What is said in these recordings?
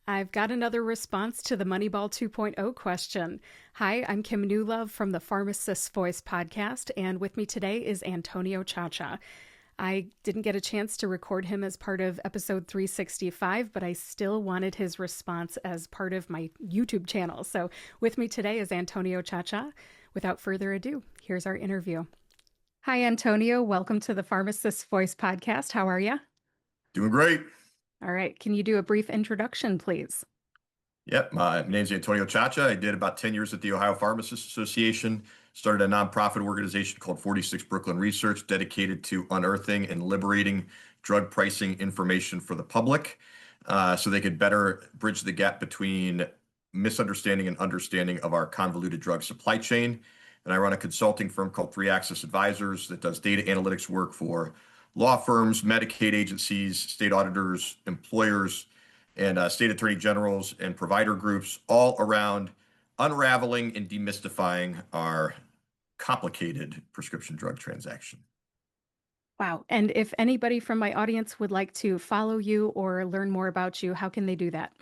I've got another response to the Moneyball 2.0 question. Hi, I'm Kim Newlove from the Pharmacists Voice podcast, and with me today is Antonio Ciaccia. I didn't get a chance to record him as part of episode 365, but I still wanted his response as part of my YouTube channel. So with me today is Antonio Ciaccia. Without further ado, here's our interview. Hi, Antonio. Welcome to the Pharmacist's Voice podcast. How are you? Doing great. All right. Can you do a brief introduction, please? Yep. My name's Antonio Ciaccia. I did about 10 years at the Ohio Pharmacists Association, started a nonprofit organization called 46 Brooklyn Research, dedicated to unearthing and liberating drug pricing information for the public so they could better bridge the gap between misunderstanding and understanding of our convoluted drug supply chain. And I run a consulting firm called Three Axis Advisors that does data analytics work for law firms, Medicaid agencies, state auditors, employers, and state attorney generals and provider groups all around unraveling and demystifying our complicated prescription drug transaction. Wow. And if anybody from my audience would like to follow you or learn more about you, how can they do that?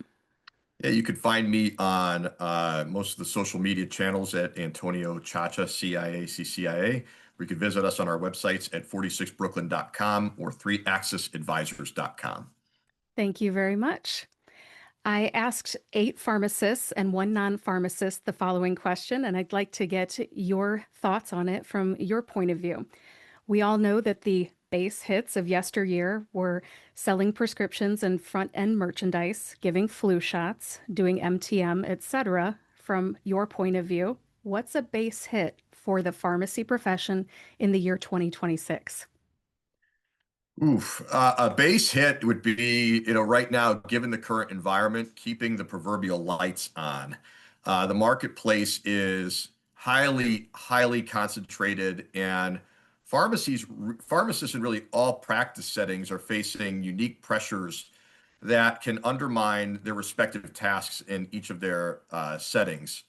Yeah, you could find me on most of the social media channels at Antonio Ciaccia, CIACCIA. Or you could visit us on our websites at 46brooklyn.com or 3axisadvisors.com. Thank you very much. I asked 8 pharmacists and 1 non-pharmacist the following question, and I'd like to get your thoughts on it from your point of view. We all know that the base hits of yesteryear were selling prescriptions and front-end merchandise, giving flu shots, doing MTM, etc. From your point of view, what's a base hit for the pharmacy profession in the year 2026? Oof, a base hit would be, right now, given the current environment, keeping the proverbial lights on. The marketplace is highly concentrated, and pharmacists in really all practice settings are facing unique pressures that can undermine their respective tasks in each of their settings.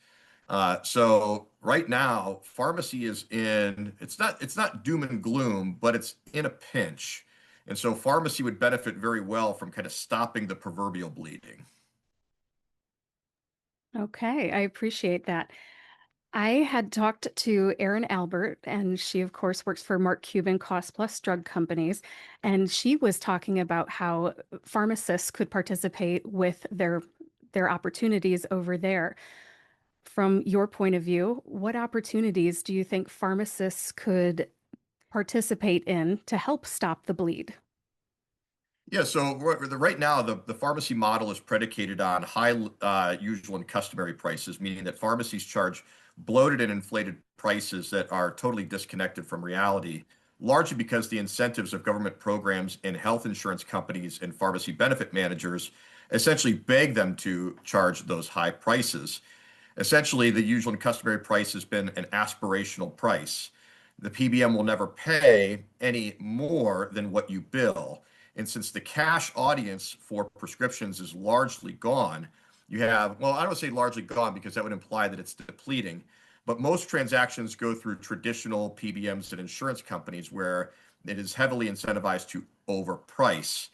So right now, pharmacy is it's not doom and gloom, but it's in a pinch. And so pharmacy would benefit very well from kind of stopping the proverbial bleeding. Okay, I appreciate that. I had talked to Erin Albert, and she, of course, works for Mark Cuban Cost Plus Drug Companies. And she was talking about how pharmacists could participate with their opportunities over there. From your point of view, what opportunities do you think pharmacists could participate in to help stop the bleed? Yeah, so right now, the pharmacy model is predicated on high usual and customary prices, meaning that pharmacies charge bloated and inflated prices that are totally disconnected from reality, largely because the incentives of government programs and health insurance companies and pharmacy benefit managers essentially beg them to charge those high prices. Essentially, the usual and customary price has been an aspirational price. The PBM will never pay any more than what you bill. And since the cash audience for prescriptions is largely gone, you have, well, I don't want to say largely gone because that would imply that it's depleting, but most transactions go through traditional PBMs and insurance companies where it is heavily incentivized to overprice.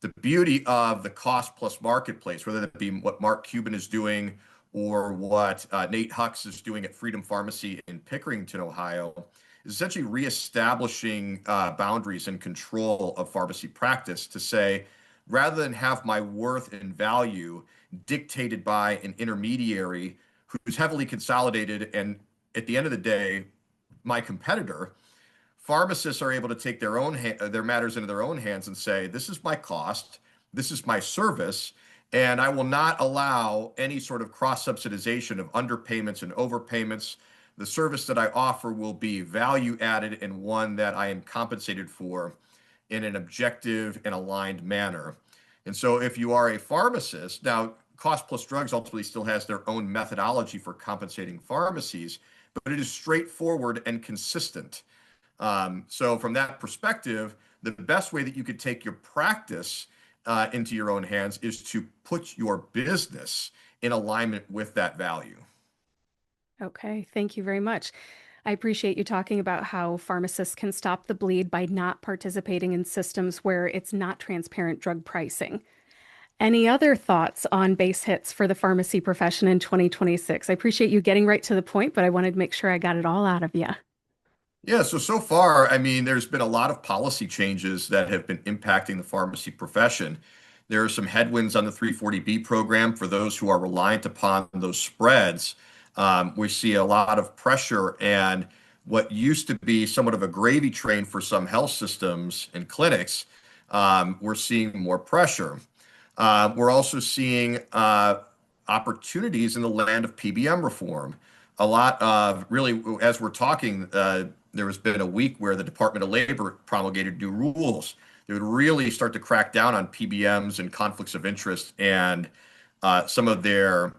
The beauty of the cost plus marketplace, whether that be what Mark Cuban is doing or what Nate Hux is doing at Freedom Pharmacy in Pickerington, Ohio, is essentially reestablishing boundaries and control of pharmacy practice to say, rather than have my worth and value dictated by an intermediary who's heavily consolidated and at the end of the day, my competitor, pharmacists are able to take their matters into their own hands and say, this is my cost, this is my service, and I will not allow any sort of cross subsidization of underpayments and overpayments. The service that I offer will be value added and one that I am compensated for in an objective and aligned manner. And so if you are a pharmacist, now Cost Plus Drugs ultimately still has their own methodology for compensating pharmacies, but it is straightforward and consistent. So from that perspective, the best way that you could take your practice into your own hands is to put your business in alignment with that value. Okay, thank you very much. I appreciate you talking about how pharmacists can stop the bleed by not participating in systems where it's not transparent drug pricing. Any other thoughts on base hits for the pharmacy profession in 2026? I appreciate you getting right to the point, but I wanted to make sure I got it all out of you. Yeah, so far, I mean, there's been a lot of policy changes that have been impacting the pharmacy profession. There are some headwinds on the 340B program for those who are reliant upon those spreads. We see a lot of pressure, and what used to be somewhat of a gravy train for some health systems and clinics, we're seeing more pressure. We're also seeing opportunities in the land of PBM reform. A lot of really, as we're talking, there has been a week where the Department of Labor promulgated new rules that would really start to crack down on PBMs and conflicts of interest and some of their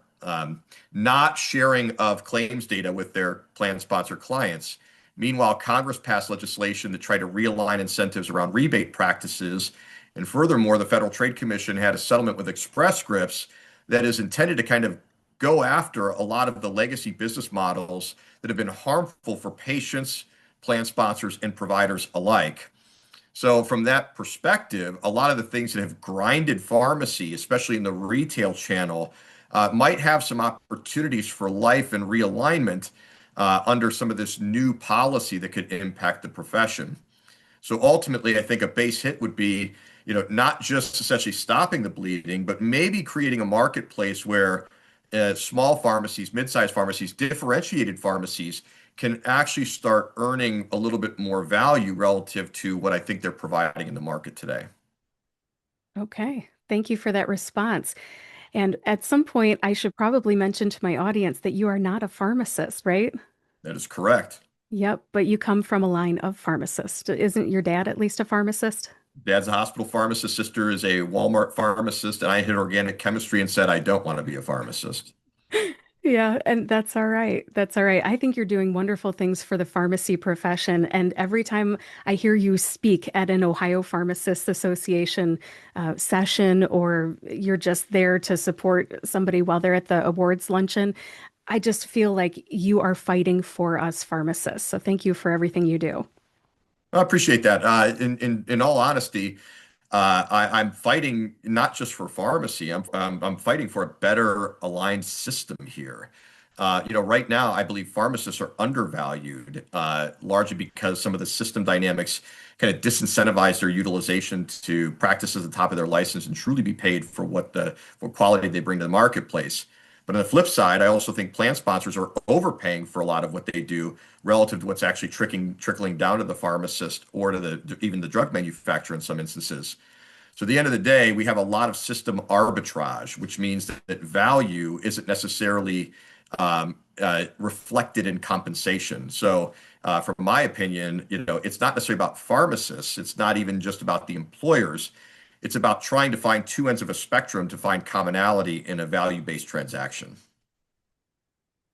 not sharing of claims data with their plan sponsor clients. Meanwhile, Congress passed legislation to try to realign incentives around rebate practices. And furthermore, the Federal Trade Commission had a settlement with Express Scripts that is intended to kind of go after a lot of the legacy business models that have been harmful for patients, plan sponsors, and providers alike. So, from that perspective, a lot of the things that have grinded pharmacy, especially in the retail channel, might have some opportunities for life and realignment under some of this new policy that could impact the profession. So ultimately, I think a base hit would be, not just essentially stopping the bleeding, but maybe creating a marketplace where small pharmacies, mid-sized pharmacies, differentiated pharmacies can actually start earning a little bit more value relative to what I think they're providing in the market today. Okay. Thank you for that response. And at some point, I should probably mention to my audience that you are not a pharmacist, right? That is correct. Yep, but you come from a line of pharmacists. Isn't your dad at least a pharmacist? Dad's a hospital pharmacist, sister is a Walmart pharmacist, and I hit organic chemistry and said I don't want to be a pharmacist. Yeah, and that's all right. That's all right. I think you're doing wonderful things for the pharmacy profession. And every time I hear you speak at an Ohio Pharmacists Association session, or you're just there to support somebody while they're at the awards luncheon, I just feel like you are fighting for us pharmacists. So thank you for everything you do. I appreciate that. In all honesty, I'm fighting not just for pharmacy. I'm fighting for a better aligned system here. Right now, I believe pharmacists are undervalued, largely because some of the system dynamics kind of disincentivize their utilization to practice at the top of their license and truly be paid for what quality they bring to the marketplace. But on the flip side, I also think plan sponsors are overpaying for a lot of what they do relative to what's actually trickling down to the pharmacist or to even the drug manufacturer in some instances. So at the end of the day, we have a lot of system arbitrage, which means that value isn't necessarily reflected in compensation. So, from my opinion, it's not necessarily about pharmacists. It's not even just about the employers. It's about trying to find two ends of a spectrum to find commonality in a value-based transaction.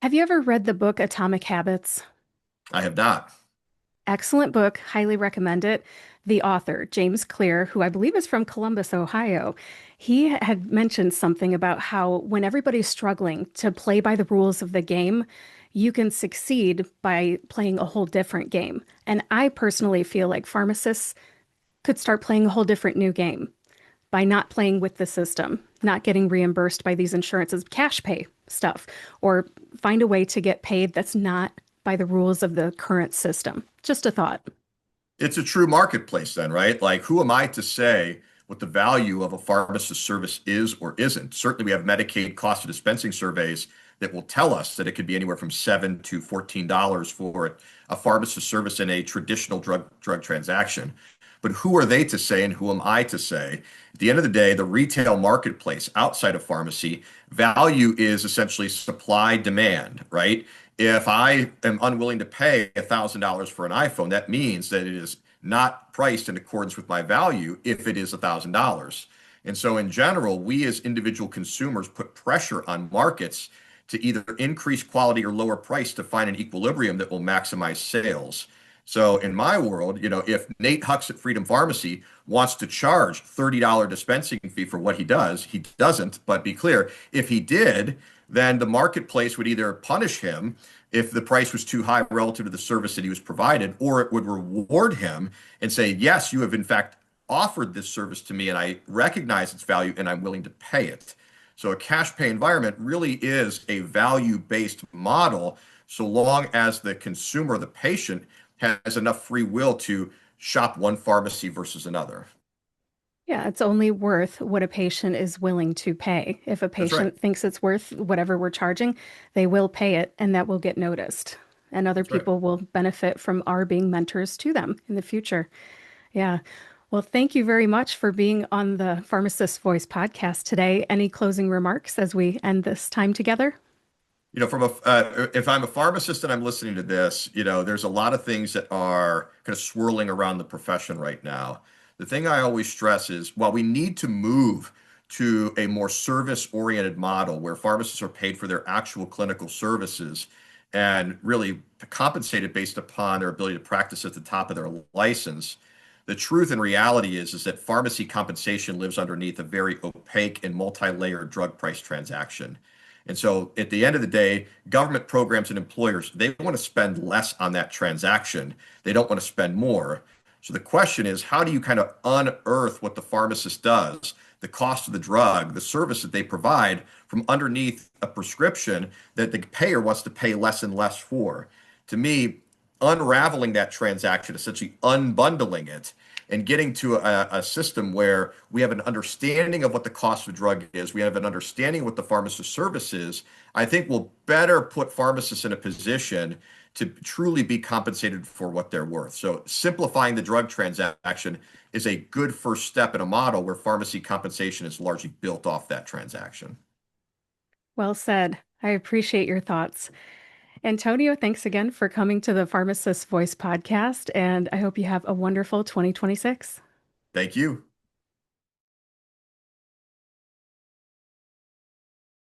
Have you ever read the book Atomic Habits? I have not. Excellent book, highly recommend it. The author, James Clear, who I believe is from Columbus, Ohio, he had mentioned something about how when everybody's struggling to play by the rules of the game, you can succeed by playing a whole different game. And I personally feel like pharmacists could start playing a whole different new game by not playing with the system, not getting reimbursed by these insurances, cash pay stuff, or find a way to get paid that's not by the rules of the current system. Just a thought. It's a true marketplace then, right? Like, who am I to say what the value of a pharmacist service is or isn't? Certainly, we have Medicaid cost of dispensing surveys that will tell us that it could be anywhere from $7 to $14 for a pharmacist service in a traditional drug transaction. But who are they to say, and who am I to say? At the end of the day, the retail marketplace outside of pharmacy, value is essentially supply demand, right? If I am unwilling to pay $1,000 for an iPhone, that means that it is not priced in accordance with my value if it is $1,000. And so, in general, we as individual consumers put pressure on markets to either increase quality or lower price to find an equilibrium that will maximize sales. So, in my world, if Nate Hucks at Freedom Pharmacy wants to charge $30 dispensing fee for what he does, he doesn't. But be clear, if he did, then the marketplace would either punish him if the price was too high relative to the service that he was provided, or it would reward him and say, yes, you have in fact offered this service to me and I recognize its value and I'm willing to pay it. So a cash pay environment really is a value-based model so long as the consumer, the patient, has enough free will to shop one pharmacy versus another. Yeah, it's only worth what a patient is willing to pay. If a That's right. patient thinks it's worth whatever we're charging, they will pay it, and that will get noticed. And other That's right. people will benefit from our being mentors to them in the future. Yeah. Well, thank you very much for being on the Pharmacist Voice podcast today. Any closing remarks as we end this time together? If I'm a pharmacist and I'm listening to this, there's a lot of things that are kind of swirling around the profession right now. The thing I always stress is while we need to move to a more service-oriented model where pharmacists are paid for their actual clinical services and really compensated based upon their ability to practice at the top of their license, the truth and reality is that pharmacy compensation lives underneath a very opaque and multi-layered drug price transaction. And so at the end of the day, government programs and employers, they want to spend less on that transaction. They don't want to spend more. So the question is, how do you kind of unearth what the pharmacist does, the cost of the drug, the service that they provide from underneath a prescription that the payer wants to pay less and less for? To me, unraveling that transaction, essentially unbundling it, and getting to a system where we have an understanding of what the cost of a drug is, we have an understanding of what the pharmacist service is, I think will better put pharmacists in a position to truly be compensated for what they're worth. So simplifying the drug transaction is a good first step in a model where pharmacy compensation is largely built off that transaction. Well said. I appreciate your thoughts. Antonio, thanks again for coming to the Pharmacist Voice podcast, and I hope you have a wonderful 2026. Thank you.